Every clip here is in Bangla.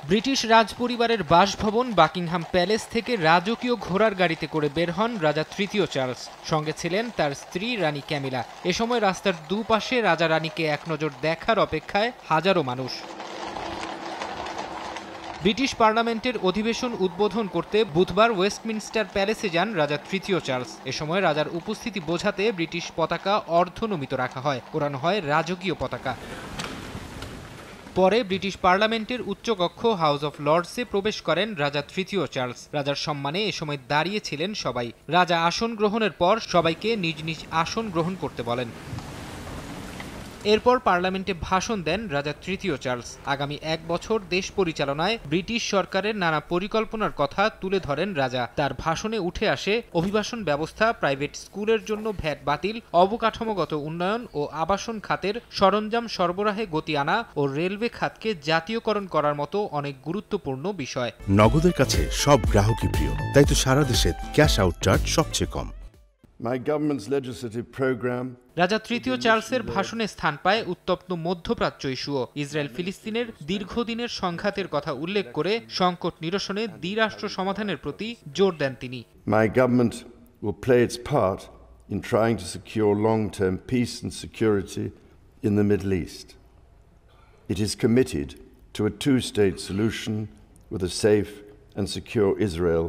ব্রিটিশ রাজপরিবারের বাসভবন বাকিংহাম প্যালেস থেকে রাজকীয় ঘোড়ার গাড়িতে করে বের হন রাজা তৃতীয় চার্লস। সঙ্গে ছিলেন তার স্ত্রী রানী ক্যামিলা। এ সময় রাস্তার দুপাশে রাজা রানীকে এক নজর দেখার অপেক্ষায় হাজারো মানুষ। ব্রিটিশ পার্লামেন্টের অধিবেশন উদ্বোধন করতে বুধবার ওয়েস্টমিনস্টার প্যালেসে যান রাজা তৃতীয় চার্লস। এ সময় রাজার উপস্থিতি বোঝাতে ব্রিটিশ পতাকা অর্ধনমিত রাখা হয়, ওড়ানো হয় রাজকীয় পতাকা। পরে ব্রিটিশ পার্লামেন্টের উচ্চকক্ষ হাউস অব লর্ডসে প্রবেশ করেন রাজা তৃতীয় চার্লস। রাজার সম্মানে এ সময় দাঁড়িয়েছিলেন সবাই। রাজা আসন গ্রহণের পর সবাইকে নিজ নিজ আসন গ্রহণ করতে বলেন। এরপর পার্লামেন্টে ভাষণ দেন রাজা তৃতীয় চার্লস। আগামী 1 বছর দেশ পরিচালনায় ব্রিটিশ সরকারের নানা পরিকল্পনার কথা তুলে ধরেন রাজা। তার ভাষণে উঠে আসে অভিবাসন ব্যবস্থা, প্রাইভেট স্কুলের জন্য ভ্যাট বাতিল, অবকাঠামোগত উন্নয়ন ও আবাসন খাতের সরঞ্জাম সরবরাহে গতি আনা ও রেলওয়ে খাতকে জাতীয়করণ করার মতো অনেক গুরুত্বপূর্ণ বিষয়। নগদের কাছে সব গ্রাহকই প্রিয়, তাই তো সারা দেশে ক্যাশ আউট চার্জ সবচেয়ে কম। My government's legislative program. রাজা তৃতীয় চার্লসের ভাষণে স্থান পায় উত্তপ্ত মধ্যপ্রাচ্য ইস্যুও। ইসরায়েল ফিলিস্তিনের দীর্ঘদিনের সংঘাতের কথা উল্লেখ করে সংকট নিরসনে দ্বিরাষ্ট্র সমাধানের প্রতি জোর দেন তিনি। My government will play its part in trying to secure long-term peace and security in the Middle East. It is committed to a two-state solution with a safe and secure Israel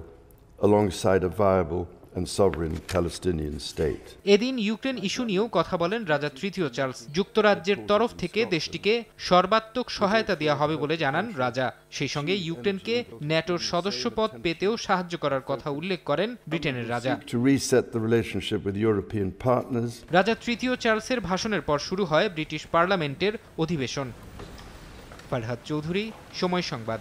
alongside a viable and sovereign Palestinian state. এদিন ইউক্রেন ইস্যু নিয়েও কথা বলেন রাজা তৃতীয় চার্লস। যুক্তরাজ্যের তরফ থেকে দেশটিকে সর্বাত্মক সহায়তা দেওয়া হবে বলে জানান রাজা। সেই সঙ্গে ইউক্রেনকে ন্যাটোর সদস্যপদ পেতেও সাহায্য করার কথা উল্লেখ করেন ব্রিটেনের রাজা। To reset the relationship with European partners. রাজা তৃতীয় চার্লসের ভাষণের পর শুরু হয় ব্রিটিশ পার্লামেন্টের অধিবেশন। ফারহাদ চৌধুরী, সময় সংবাদ।